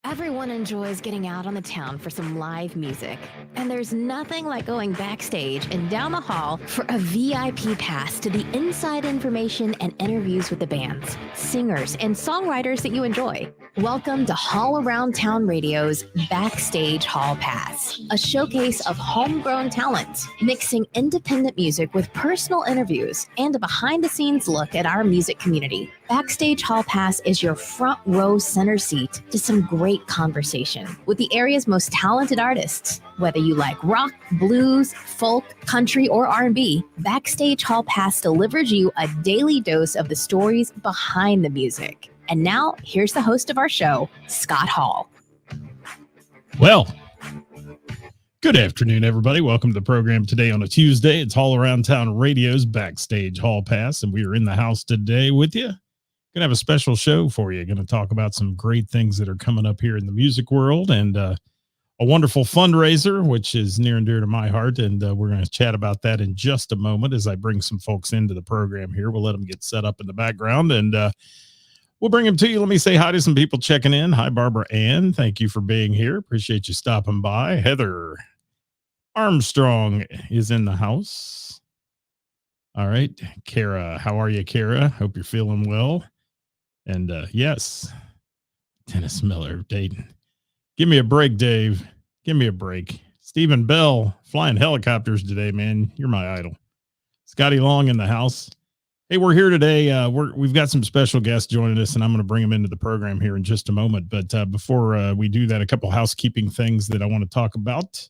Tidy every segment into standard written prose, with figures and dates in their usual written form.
Everyone enjoys getting out on the town for some live music. And there's nothing like going backstage and down the hall for a VIP pass to the inside information and interviews with the bands, singers, and songwriters that you enjoy. Welcome to Hall Around Town Radio's Backstage Hall Pass, a showcase of homegrown talent, mixing independent music with personal interviews and a behind-the-scenes look at our music community. Backstage Hall Pass is your front row center seat to some great conversation with the area's most talented artists. Whether you like rock, blues, folk, country, or R&B, Backstage Hall Pass delivers you a daily dose of the stories behind the music. And now, here's the host of our show, Scott Hall. Well, good afternoon, everybody. Welcome to the program today on a Tuesday. It's Hall Around Town Radio's Backstage Hall Pass, and we are in the house today with you. Going to have a special show for you. Going to talk about some great things that are coming up here in the music world and a wonderful fundraiser, which is near and dear to my heart. And we're going to chat about that in just a moment as I bring some folks into the program here. We'll let them get set up in the background and we'll bring them to you. Let me say hi to some people checking in. Hi, Barbara Ann. Thank you for being here. Appreciate you stopping by. Heather Armstrong is in the house. All right. Kara, how are you, Kara? Hope you're feeling well. And yes, Dennis Miller, Dayton. Give me a break, Dave. Give me a break. Stephen Bell, flying helicopters today, man. You're my idol. Scotty Long in the house. Hey, we're here today. We've got some special guests joining us, and I'm going to bring them into the program here in just a moment. But before we do that, a couple housekeeping things that I want to talk about.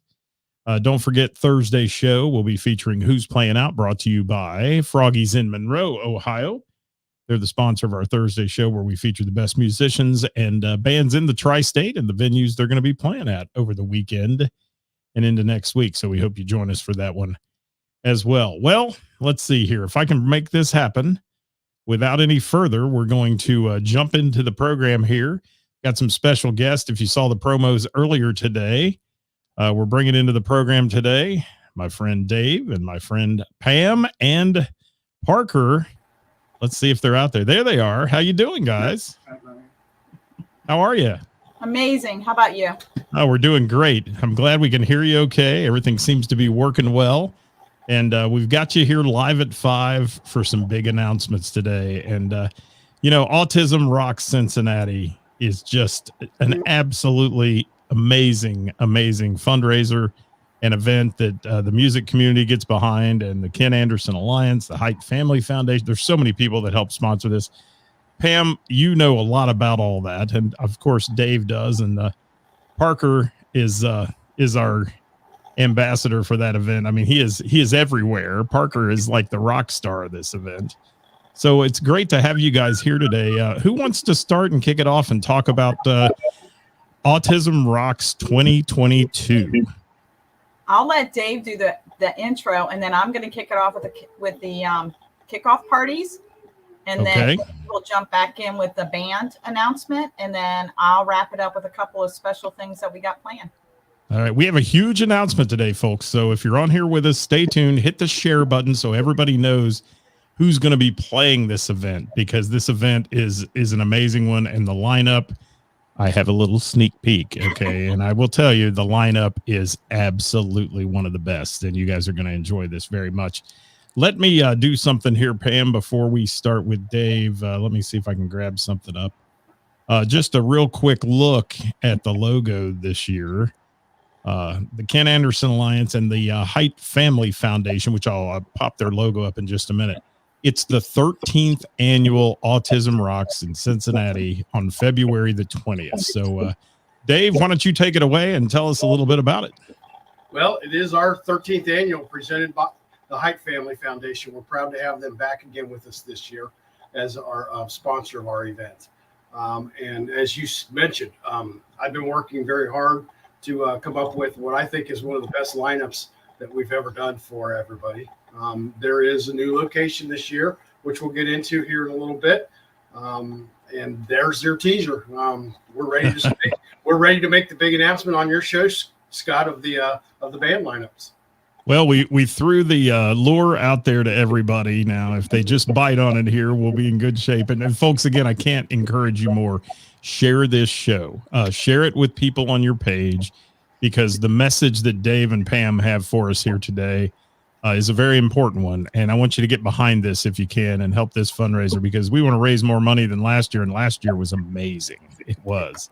Don't forget Thursday's show. We'll be featuring Who's Playing Out, brought to you by Froggies in Monroe, Ohio. They're the sponsor of our Thursday show where we feature the best musicians and bands in the tri-state and the venues they're going to be playing at over the weekend and into next week. So we hope you join us for that one as well. Well, let's see here. If I can make this happen without any further, we're going to jump into the program here. Got some special guests. If you saw the promos earlier today, we're bringing into the program today my friend Dave and my friend Pam and Parker. Let's see if they're out there. There they are. How you doing, guys? How are you? Amazing. How about you? Oh, we're doing great. I'm glad we can hear you okay. Everything seems to be working well. And we've got you here live at 5 for some big announcements today. And, Autism Rocks Cincinnati is just an absolutely amazing fundraiser, an event that the music community gets behind, and the Ken Anderson Alliance, the Height Family Foundation. There's so many people that help sponsor this. Pam, you know a lot about all that, and of course Dave does, and Parker is our ambassador for that event. I mean, he is everywhere. Parker is like the rock star of this event. So it's great to have you guys here today. Who wants to start and kick it off and talk about Autism Rocks 2022? I'll let Dave do the intro, and then I'm going to kick it off with the kickoff parties, and then we'll jump back in with the band announcement, and then I'll wrap it up with a couple of special things that we got planned. All right, we have a huge announcement today, folks. So if you're on here with us, stay tuned. Hit the share button so everybody knows who's going to be playing this event, because this event is an amazing one, and the lineup. I have a little sneak peek, okay? And I will tell you, the lineup is absolutely one of the best, and you guys are going to enjoy this very much. Let me do something here, Pam, before we start with Dave. Let me see if I can grab something up. Just a real quick look at the logo this year. The Ken Anderson Alliance and the Height Family Foundation, which I'll pop their logo up in just a minute. It's the 13th annual Autism Rocks in Cincinnati on February the 20th. So, Dave, why don't you take it away and tell us a little bit about it? Well, it is our 13th annual presented by the Height Family Foundation. We're proud to have them back again with us this year as our sponsor of our event. And as you mentioned, I've been working very hard to come up with what I think is one of the best lineups that we've ever done for everybody. There is a new location this year, which we'll get into here in a little bit. And there's their teaser. We're ready to make the big announcement on your show, Scott, of the band lineups. Well, we threw the lure out there to everybody. Now, if they just bite on it here, we'll be in good shape. And folks, again, I can't encourage you more. Share this show. Share it with people on your page, because the message that Dave and Pam have for us here today is a very important one. And I want you to get behind this if you can and help this fundraiser, because we want to raise more money than last year. And last year was amazing. It was.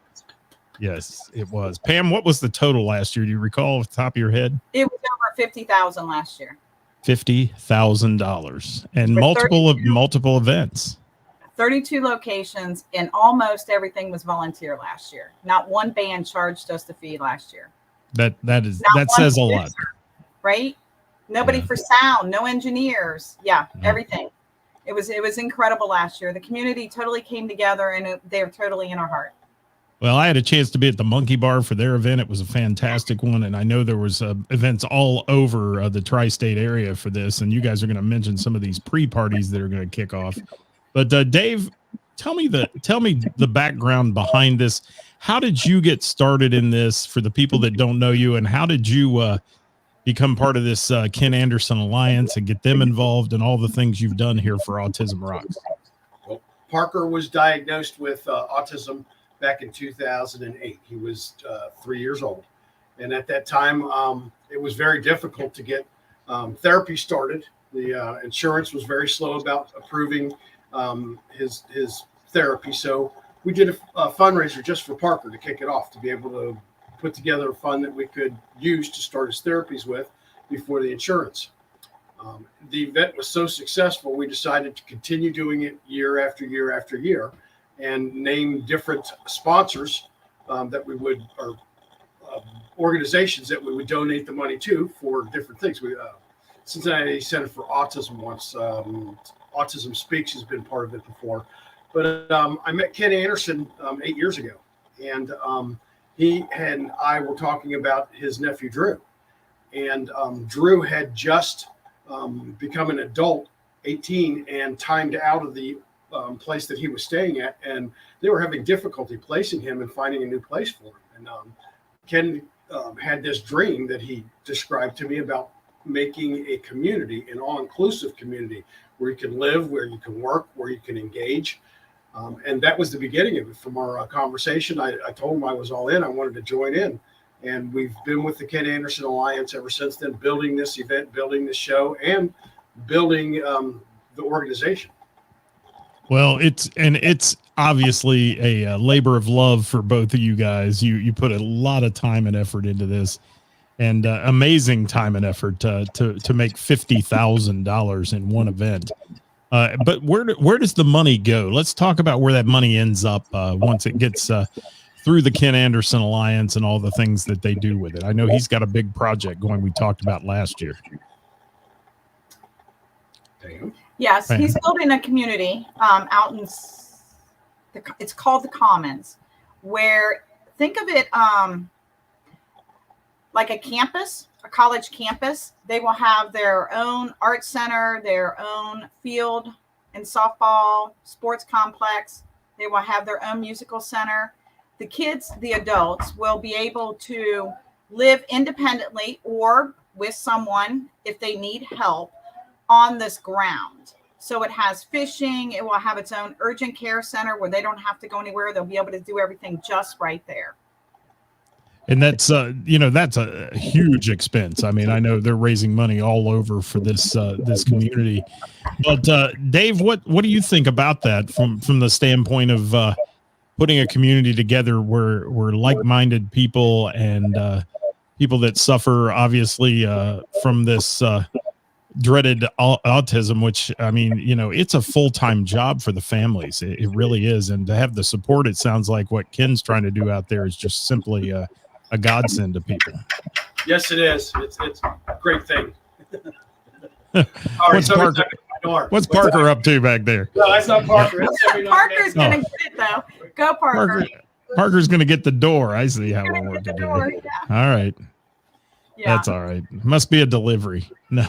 Yes, it was. Pam, what was the total last year? Do you recall off the top of your head? It was over 50,000 last year. $50,000 and For multiple events. 32 locations, and almost everything was volunteer last year. Not one band charged us the fee last year. That says a lot, right? Nobody for sound, no engineers. Yeah, everything. It was incredible last year. The community totally came together, and they're totally in our heart. Well, I had a chance to be at the Monkey Bar for their event. It was a fantastic one, and I know there was events all over the tri-state area for this, and you guys are going to mention some of these pre-parties that are going to kick off. But Dave, tell me the background behind this. How did you get started in this, for the people that don't know you, and how did you become part of this Ken Anderson Alliance and get them involved in all the things you've done here for Autism Rocks? Well, Parker was diagnosed with autism back in 2008. He was 3 years old. And at that time, it was very difficult to get therapy started. The insurance was very slow about approving his therapy. So we did a fundraiser just for Parker to kick it off, to be able to put together a fund that we could use to start his therapies with before the insurance. The event was so successful, we decided to continue doing it year after year after year, and name different sponsors that we would, or organizations that we would donate the money to for different things. We Cincinnati Center for Autism once, Autism Speaks has been part of it before. But I met Ken Anderson 8 years ago, and he and I were talking about his nephew Drew, and Drew had just become an adult, 18, and timed out of the place that he was staying at, and they were having difficulty placing him and finding a new place for him. And Ken had this dream that he described to me about making a community, an all-inclusive community, where you can live, where you can work, where you can engage. And that was the beginning of it. From our conversation, I told him I was all in. I wanted to join in. And we've been with the Ken Anderson Alliance ever since then, building this event, building this show, and building the organization. Well, it's obviously a labor of love for both of you guys. You put a lot of time and effort into this, and amazing time and effort to make $50,000 in one event. But where does the money go? Let's talk about where that money ends up once it gets through the Ken Anderson Alliance and all the things that they do with it. I know he's got a big project going we talked about last year. Yes, he's building a community out in it's called the Commons, where, think of it like a campus, a college campus. They will have their own art center, their own field and softball, sports complex. They will have their own musical center. The kids, the adults, will be able to live independently or with someone if they need help on this ground. So it has fishing. It will have its own urgent care center where they don't have to go anywhere. They'll be able to do everything just right there. And that's, that's a huge expense. I mean, I know they're raising money all over for this community. But Dave, what do you think about that from the standpoint of putting a community together where like-minded people and people that suffer, obviously, from this dreaded autism, which, I mean, it's a full-time job for the families. It really is. And to have the support, it sounds like what Ken's trying to do out there is just simply a godsend to people. Yes, it is. It's a great thing. What's Parker up to back there? No, that's not Parker. Parker's going to get it, though. Go, Parker. Parker's going to get the door. I see how we'll work it. Yeah. All right. Yeah. That's all right. Must be a delivery. No.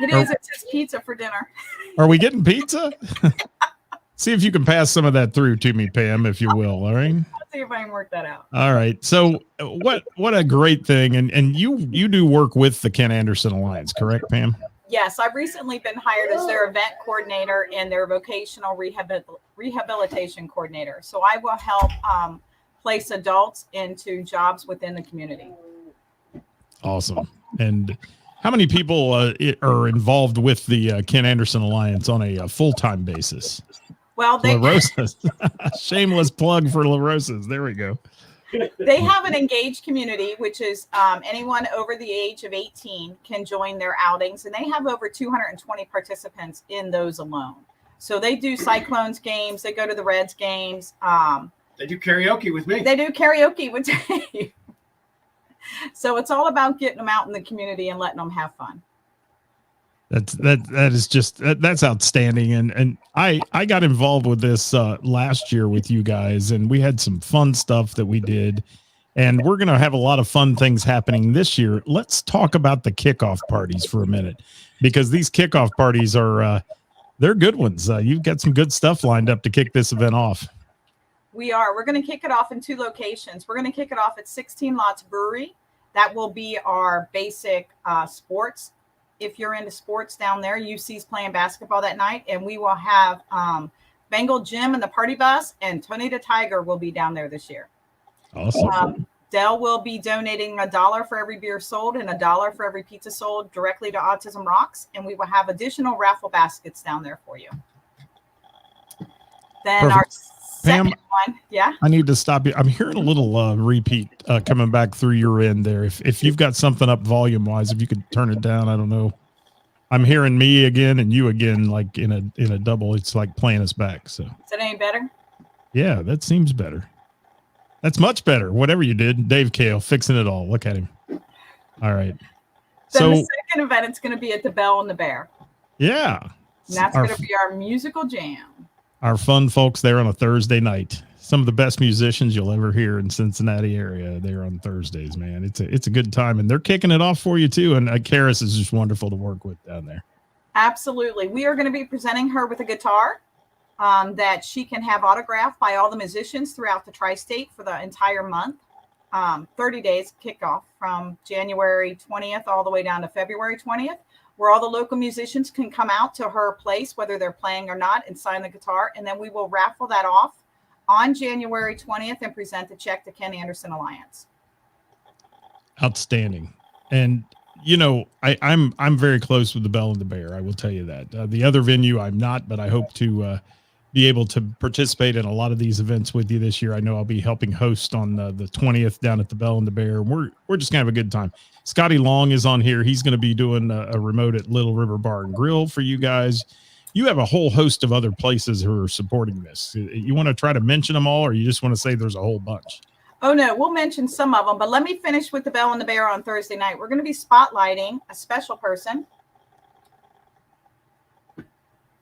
It is. It's just pizza for dinner. Are we getting pizza? See if you can pass some of that through to me, Pam, if you will. All right. see if I can work that out. All right. So what a great thing. And you do work with the Ken Anderson Alliance, correct, Pam? Yes, I've recently been hired as their event coordinator and their vocational rehabilitation coordinator. So I will help place adults into jobs within the community. Awesome. And how many people are involved with the Ken Anderson Alliance on a full-time basis? Well, La Rosa's. Shameless plug for La Rosa's. There we go. They have an engaged community, which is anyone over the age of 18 can join their outings, and they have over 220 participants in those alone. So they do Cyclones games, they go to the Reds games. They do karaoke with me. They do karaoke with Dave. So it's all about getting them out in the community and letting them have fun. That's outstanding. And I got involved with this last year with you guys, and we had some fun stuff that we did, and we're going to have a lot of fun things happening this year. Let's talk about the kickoff parties for a minute, because these kickoff parties are, they're good ones. You've got some good stuff lined up to kick this event off. We're going to kick it off in 2 locations. We're going to kick it off at 16 Lots Brewery. That will be our basic sports. If you're into sports down there, UC's playing basketball that night, and we will have Bengal Jim and the Party Bus, and Tony the Tiger will be down there this year. Awesome. Dell will be donating $1 for every beer sold and $1 for every pizza sold directly to Autism Rocks, and we will have additional raffle baskets down there for you. Then Perfect. our second Pam, one, yeah. I need to stop you. I'm hearing a little repeat coming back through your end there. If you've got something up volume wise, if you could turn it down, I don't know. I'm hearing me again and you again, like in a double. It's like playing us back. So Is that any better? yeah, that seems better. That's much better. Whatever you did, Dave Kale fixing it all. Look at him. All right. Then the second event, it's going to be at the Bell and the Bear. Yeah. And that's going to be our musical jam. Our fun folks there on a Thursday night. Some of the best musicians you'll ever hear in Cincinnati area there on Thursdays, man. It's a good time, and they're kicking it off for you too. And Karis is just wonderful to work with down there. Absolutely. We are going to be presenting her with a guitar that she can have autographed by all the musicians throughout the tri-state for the entire month. 30 days kickoff from January 20th all the way down to February 20th, where all the local musicians can come out to her place, whether they're playing or not, and sign the guitar. And then we will raffle that off on January 20th and present the check to Ken Anderson Alliance. Outstanding. And you know, I'm very close with the Bell and the Bear. I will tell you that. The other venue I'm not, but I hope to be able to participate in a lot of these events with you this year. I know I'll be helping host on the 20th down at the Bell and the Bear. We're just gonna have a good time. Scotty Long is on here. He's going to be doing a remote at Little River Bar and Grill for you guys. You have a whole host of other places who are supporting this. You want to try to mention them all, or you just want to say there's a whole bunch? Oh, no, we'll mention some of them, but let me finish with the Bell and the Bear on Thursday night. We're going to be spotlighting a special person.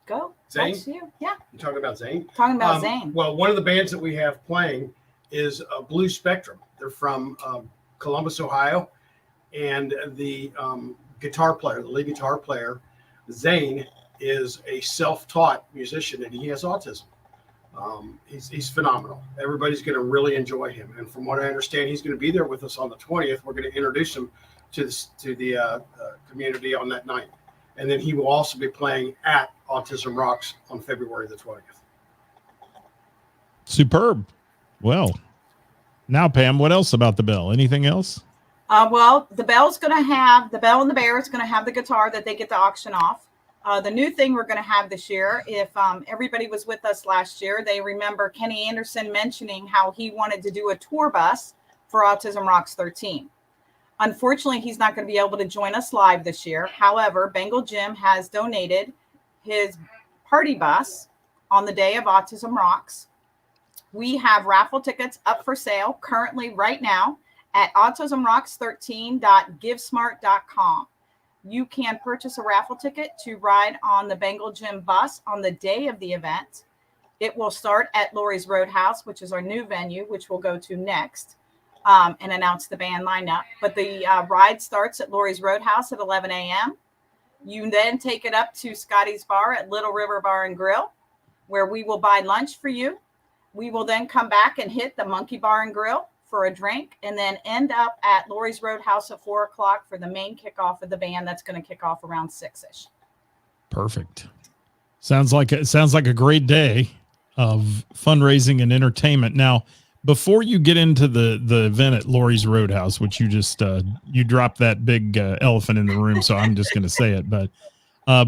Go. Zane? That's you. Yeah. You talking about Zane? Talking about Zane. Well, one of the bands that we have playing is Blue Spectrum. They're from Columbus, Ohio. And the guitar player, the lead guitar player, Zane, is a self-taught musician, and he has autism. He's phenomenal. Everybody's going to really enjoy him. And from what I understand, he's going to be there with us on the 20th. We're going to introduce him to the community on that night. And then he will also be playing at Autism Rocks on February the 20th. Superb. Well, now, Pam, what else about the Bell? Anything else? Well, the Bell and the Bear is going to have the guitar that they get to auction off. The new thing we're going to have this year, if everybody was with us last year, they remember Kenny Anderson mentioning how he wanted to do a tour bus for Autism Rocks 13. Unfortunately, he's not going to be able to join us live this year. However, Bengal Jim has donated his party bus on the day of Autism Rocks. We have raffle tickets up for sale currently right now at autismrocks13.givesmart.com. You can purchase a raffle ticket to ride on the Bengal Jim bus on the day of the event. It will start at Lori's Roadhouse, which is our new venue, which we'll go to next and announce the band lineup. But the ride starts at Lori's Roadhouse at 11 a.m. You then take it up to Scotty's Bar at Little River Bar and Grill, where we will buy lunch for you. We will then come back and hit the Monkey Bar and Grill for a drink, and then end up at Lori's Roadhouse at 4 o'clock for the main kickoff of the band. That's going to kick off around 6-ish. Perfect. Sounds like a great day of fundraising and entertainment. Now, before you get into the event at Lori's Roadhouse, which you just you dropped that big elephant in the room, so I'm just going to say it. But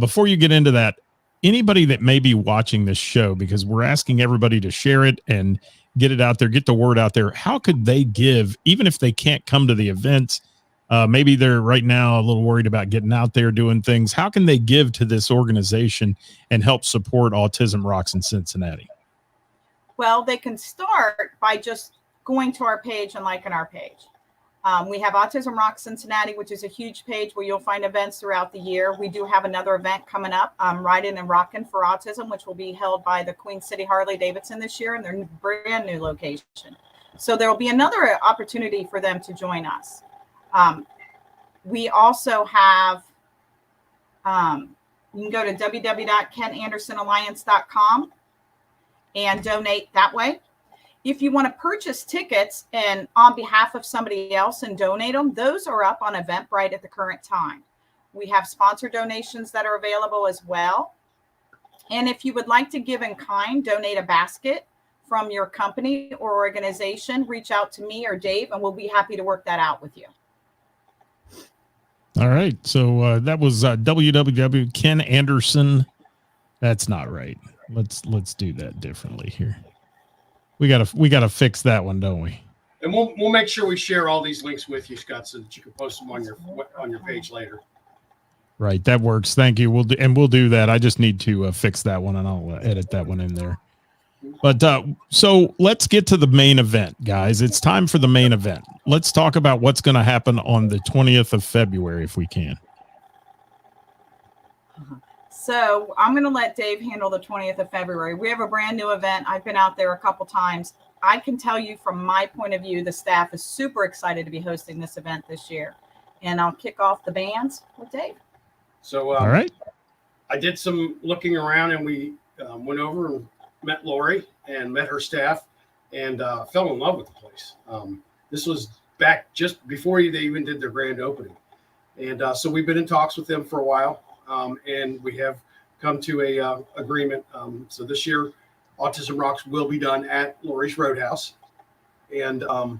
before you get into that, anybody that may be watching this show, because we're asking everybody to share it and get it out there, get the word out there. How could they give, even if they can't come to the events? Maybe they're right now a little worried about getting out there doing things. How can they give to this organization and help support Autism Rocks in Cincinnati? Well, they can start by just going to our page and liking our page. We have Autism Rocks Cincinnati, which is a huge page where you'll find events throughout the year. We do have another event coming up, Riding and Rockin' for Autism, which will be held by the Queen City Harley Davidson this year in their brand new location. So there will be another opportunity for them to join us. We also have, you can go to www.kenandersonalliance.com and donate that way. If you want to purchase tickets and on behalf of somebody else and donate them, those are up on Eventbrite at the current time. We have sponsor donations that are available as well. And if you would like to give in kind, donate a basket from your company or organization, reach out to me or Dave, and we'll be happy to work that out with you. All right. So that was www. Ken Anderson. That's not right. Let's do that differently here. We gotta fix that one, don't we? And we'll make sure we share all these links with you, Scott, so that you can post them on your page later. Right. That works. Thank you. We'll do that. I just need to fix that one, and I'll edit that one in there. But so let's get to the main event, guys. It's time for the main event. Let's talk about what's going to happen on the 20th of February, if we can. So I'm going to let Dave handle the 20th of February. We have a brand new event. I've been out there a couple times. I can tell you from my point of view, the staff is super excited to be hosting this event this year. And I'll kick off the bands with Dave. So all right. I did some looking around, and we went over and met Lori and met her staff, and fell in love with the place. This was back just before they even did their grand opening. And so we've been in talks with them for a while. And we have come to a agreement. So this year, Autism Rocks will be done at Lori's Roadhouse, and a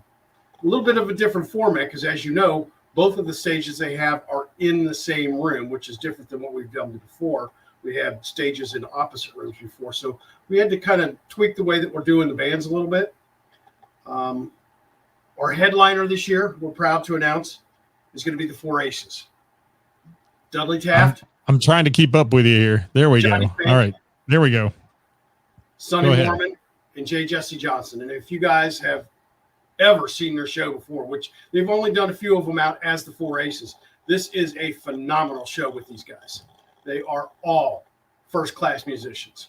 little bit of a different format because, as you know, both of the stages they have are in the same room, which is different than what we've done before. We had stages in opposite rooms before, so we had to kind of tweak the way that we're doing the bands a little bit. Our headliner this year, we're proud to announce, is going to be the Four Aces. Dudley Taft. I'm trying to keep up with you here. There we Johnny go. Fink, All right. There we go. Sonny Mormon and J. Jesse Johnson. And if you guys have ever seen their show before, which they've only done a few of them out as the Four Aces, this is a phenomenal show with these guys. They are all first-class musicians.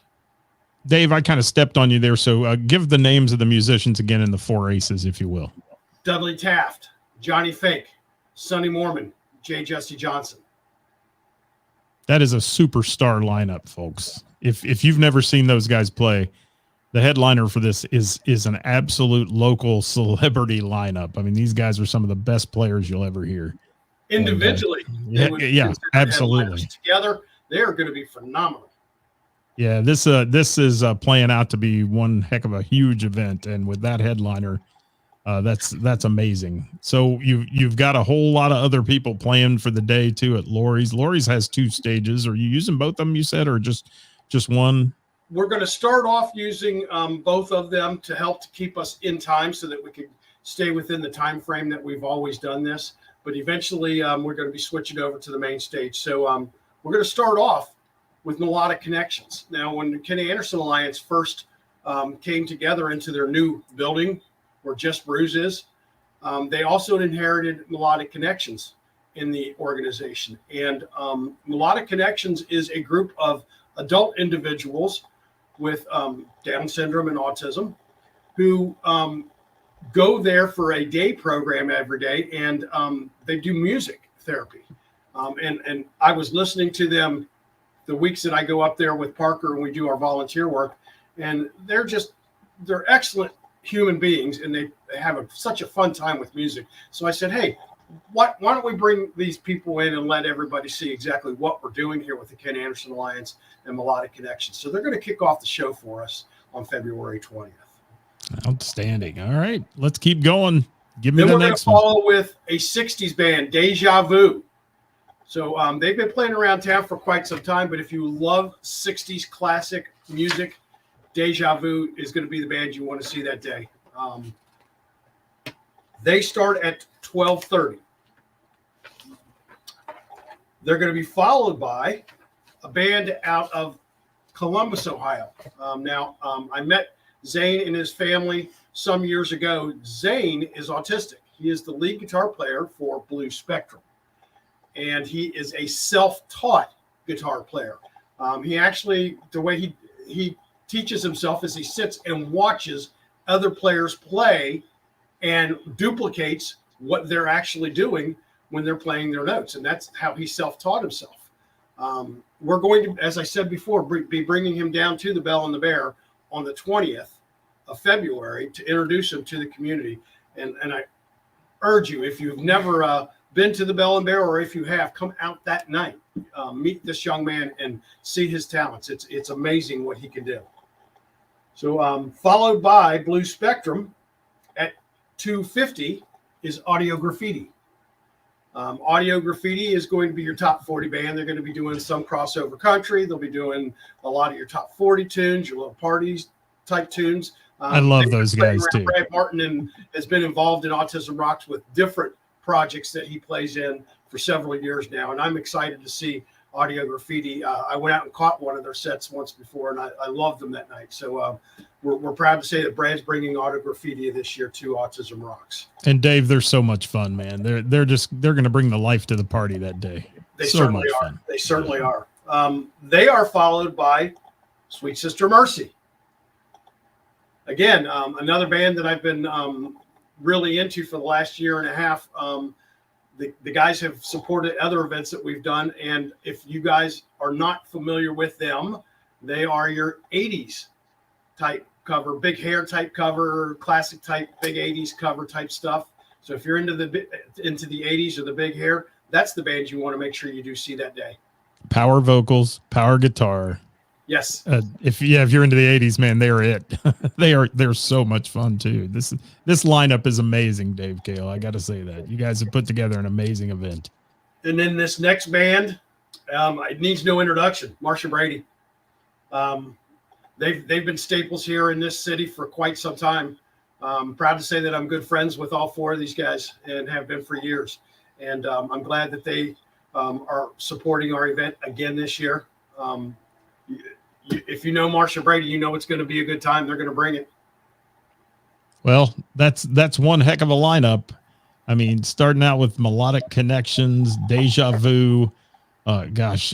Dave, I kind of stepped on you there, so give the names of the musicians again in the Four Aces, if you will. Dudley Taft, Johnny Fink, Sonny Mormon, J. Jesse Johnson. That is a superstar lineup, folks. If you've never seen those guys play, the headliner for this is an absolute local celebrity lineup. I mean, these guys are some of the best players you'll ever hear. Individually, yeah, absolutely. Together, they are going to be phenomenal. Yeah, this is playing out to be one heck of a huge event, and with that headliner, that's amazing. So you've got a whole lot of other people playing for the day too at Lori's. Lori's has two stages. Are you using both of them, you said, or just one? We're going to start off using both of them to help to keep us in time so that we can stay within the time frame that we've always done this. But eventually, we're going to be switching over to the main stage. So we're going to start off with Melodic Connections. Now, when the Kenny Anderson Alliance first came together into their new building where Just Brews is, they also inherited Melodic Connections in the organization. And Melodic Connections is a group of adult individuals with Down syndrome and autism who go there for a day program every day, and they do music therapy. And I was listening to them the weeks that I go up there with Parker and we do our volunteer work, and they're just they're excellent human beings, and they have such a fun time with music. So I said, hey, why don't we bring these people in and let everybody see exactly what we're doing here with the Ken Anderson Alliance and Melodic Connection. So they're going to kick off the show for us on February 20th. Outstanding. All right, let's keep going. Give me then the we're going next to follow with a 60s band, Deja Vu. So they've been playing around town for quite some time, but if you love 60s classic music, Deja Vu is going to be the band you want to see that day. They start at 12:30. They're going to be followed by a band out of Columbus, Ohio. I met Zane and his family some years ago. Zane is autistic. He is the lead guitar player for Blue Spectrum, and he is a self-taught guitar player. He actually, the way he teaches himself is he sits and watches other players play and duplicates what they're actually doing when they're playing their notes. And that's how he self-taught himself. We're going to, as I said before, be bringing him down to the Bell and the Bear on the 20th of February to introduce him to the community. And I urge you, if you've never been to the Bell and Bear, or if you have, come out that night, meet this young man and see his talents. It's amazing what he can do. So followed by Blue Spectrum at 2:50 is Audio Graffiti. Audio Graffiti is going to be your top 40 band. They're going to be doing some crossover country. They'll be doing a lot of your top 40 tunes, your little parties type tunes. I love those guys too. Brad Martin has been involved in Autism Rocks with different projects that he plays in for several years now. And I'm excited to see Audio Graffiti. I went out and caught one of their sets once before, and I loved them that night. So we're proud to say that Brad's bringing Audio Graffiti this year to Autism Rocks. And Dave, they're so much fun, man. They're going to bring the life to the party that day. They certainly are. Fun. They certainly are. They are followed by Sweet Sister Mercy. Again, another band that I've been really into for the last year and a half. The guys have supported other events that we've done. And if you guys are not familiar with them, they are your 80s type cover, big hair type cover, classic type, big 80s cover type stuff. So if you're into the 80s or the big hair, that's the band you want to make sure you do see that day. Power vocals, power guitar. Yes. If you're into the 80s, man, they're it. They're so much fun too. This lineup is amazing, Dave Cale. I got to say that you guys have put together an amazing event. And then this next band, it needs no introduction. Marsha Brady. They've been staples here in this city for quite some time. Proud to say that I'm good friends with all four of these guys and have been for years. And I'm glad that they are supporting our event again this year. If you know Marsha Brady, you know it's going to be a good time. They're going to bring it. Well, that's one heck of a lineup. I mean, starting out with Melodic Connections, Deja Vu. Gosh,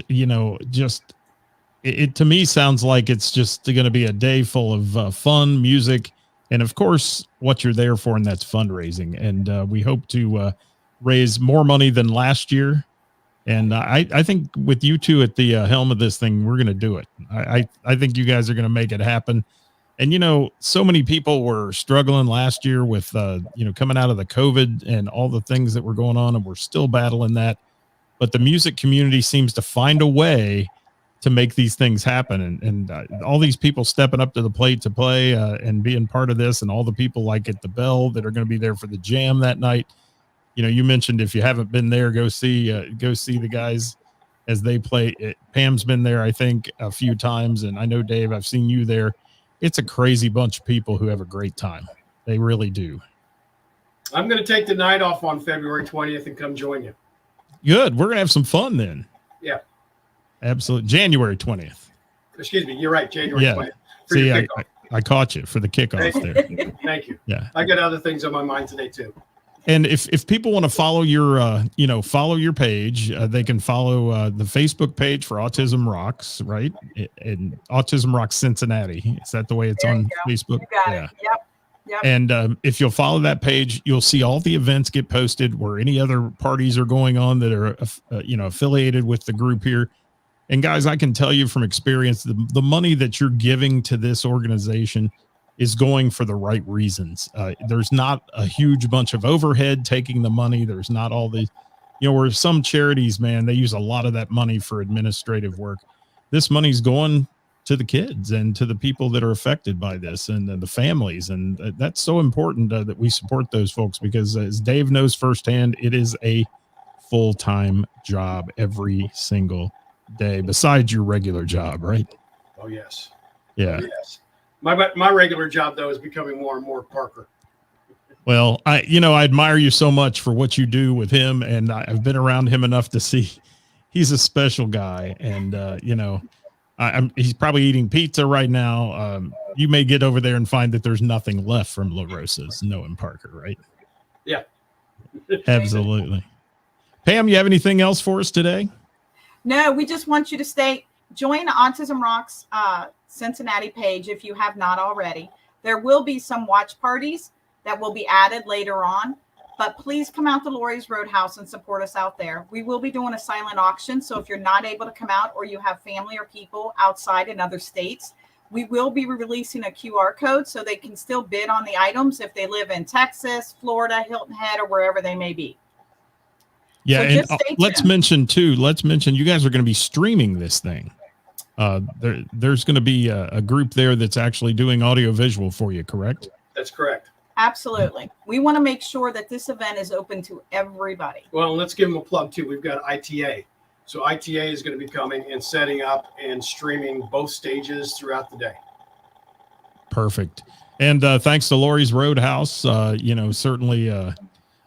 just it to me sounds like it's just going to be a day full of fun, music, and of course, what you're there for, and that's fundraising. And we hope to raise more money than last year. And I think with you two at the helm of this thing, we're going to do it. I think you guys are going to make it happen. And, so many people were struggling last year with, coming out of the COVID and all the things that were going on, and we're still battling that. But the music community seems to find a way to make these things happen. And all these people stepping up to the plate to play and being part of this, and all the people like at the Bell that are going to be there for the jam that night. You mentioned if you haven't been there, go see the guys as they play. Pam's been there, I think, a few times. And I know, Dave, I've seen you there. It's a crazy bunch of people who have a great time. They really do. I'm going to take the night off on February 20th and come join you. Good. We're going to have some fun then. Yeah. Absolutely. January 20th. Excuse me. You're right. January 20th. See, I caught you for the kickoff there. Thank you. Yeah. I got other things on my mind today too. And if people want to follow your page, they can follow the Facebook page for Autism Rocks, right? And Autism Rocks Cincinnati. Is that the way it's on Facebook? You got it. Yep. And if you'll follow that page, you'll see all the events get posted where any other parties are going on that are, affiliated with the group here. And guys, I can tell you from experience, the money that you're giving to this organization is going for the right reasons. There's not a huge bunch of overhead taking the money. There's not all the, where some charities, man, they use a lot of that money for administrative work. This money's going to the kids and to the people that are affected by this and the families. And that's so important that we support those folks, because as Dave knows firsthand, it is a full-time job every single day besides your regular job, right? Oh, yes. Yeah. Oh, yes. My regular job, though, is becoming more and more Parker. Well, I admire you so much for what you do with him. And I've been around him enough to see he's a special guy. And, he's probably eating pizza right now. You may get over there and find that there's nothing left from La Rosa's, knowing Parker, right? Yeah. Absolutely. Pam, you have anything else for us today? No, we just want you to join the Autism Rocks Cincinnati page if you have not already. There will be some watch parties that will be added later on, but please come out to Lori's Roadhouse and support us out there. We will be doing a silent auction, so if you're not able to come out or you have family or people outside in other states, we will be releasing a QR code so they can still bid on the items if they live in Texas, Florida, Hilton Head, or wherever they may be. Yeah, so and let's mention you guys are going to be streaming this thing. There's going to be a group there that's actually doing audio visual for you, correct? That's correct. Absolutely. We want to make sure that this event is open to everybody. Well, let's give them a plug too. We've got ITA. So ITA is going to be coming and setting up and streaming both stages throughout the day. Perfect. And thanks to Lori's Roadhouse, certainly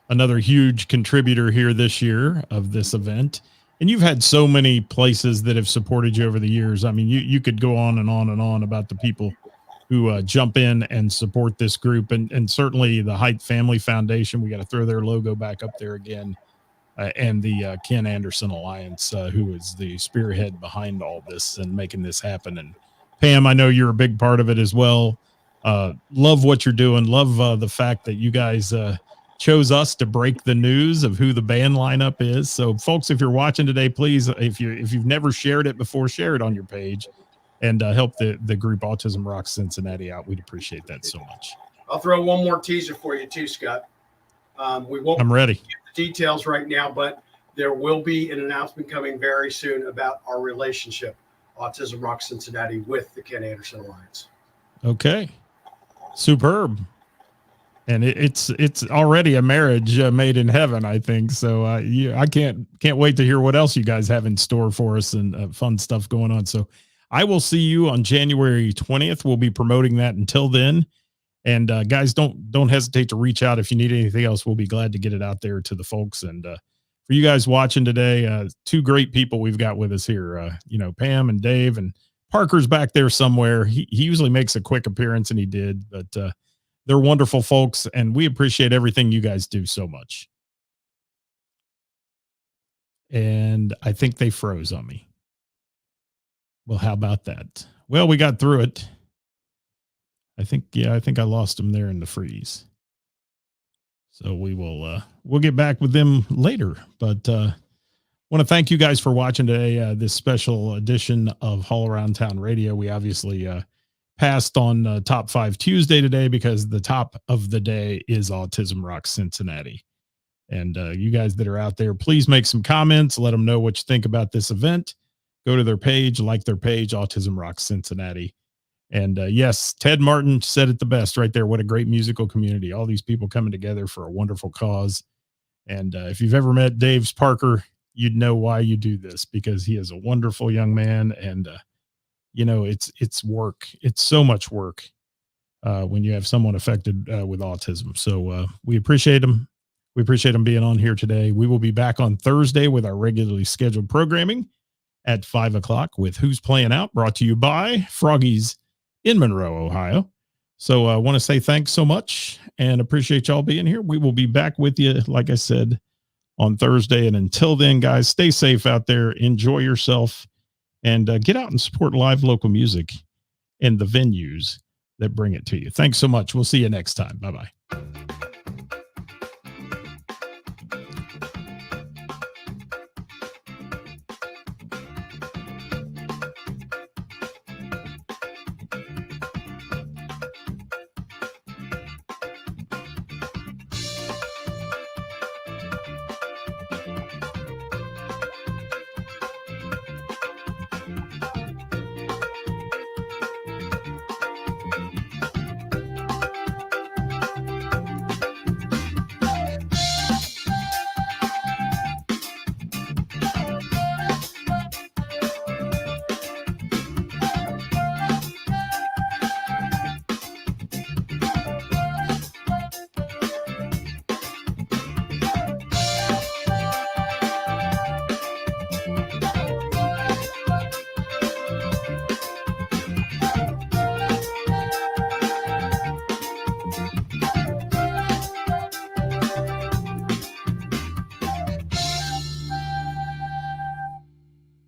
another huge contributor here this year of this event. And you've had so many places that have supported you over the years. I mean, you could go on and on and on about the people who jump in and support this group. And certainly the Height Family Foundation, we got to throw their logo back up there again. And the Ken Anderson Alliance, who is the spearhead behind all this and making this happen. And Pam, I know you're a big part of it as well. Love what you're doing. Love the fact that you guys chose us to break the news of who the band lineup is. So folks, if you're watching today, please, if you've never shared it before, share it on your page and help the group Autism Rocks Cincinnati out. We'd appreciate that so much. I'll throw one more teaser for you too, Scott. I'm ready. Give the details right now, but there will be an announcement coming very soon about our relationship, Autism Rocks Cincinnati, with the Ken Anderson Alliance. Okay. Superb. And it's already a marriage made in heaven, I think. So I can't wait to hear what else you guys have in store for us and fun stuff going on. So I will see you on January 20th. We'll be promoting that until then. And guys, don't hesitate to reach out if you need anything else. We'll be glad to get it out there to the folks. And for you guys watching today, two great people we've got with us here. Pam and Dave, and Parker's back there somewhere. He usually makes a quick appearance, and he did, but they're wonderful folks, and we appreciate everything you guys do so much. And I think they froze on me. Well, how about that? Well, we got through it. I think I lost them there in the freeze. So we'll get back with them later, but want to thank you guys for watching today, this special edition of Haul Around Town Radio. We obviously passed on Top 5 Tuesday today because the top of the day is Autism Rocks Cincinnati. And you guys that are out there, please make some comments. Let them know what you think about this event. Go to their page, like their page, Autism Rocks Cincinnati. And yes, Ted Martin said it the best right there. What a great musical community. All these people coming together for a wonderful cause. And if you've ever met Dave's Parker, you'd know why you do this, because he is a wonderful young man. And, it's work. It's so much work when you have someone affected with autism. So we appreciate him. We appreciate him being on here today. We will be back on Thursday with our regularly scheduled programming at 5:00 with Who's Playing Out, brought to you by Froggies in Monroe, Ohio. So I want to say thanks so much and appreciate y'all being here. We will be back with you, like I said, on Thursday. And until then, guys, stay safe out there. Enjoy yourself and get out and support live local music and the venues that bring it to you. Thanks so much. We'll see you next time. Bye-bye.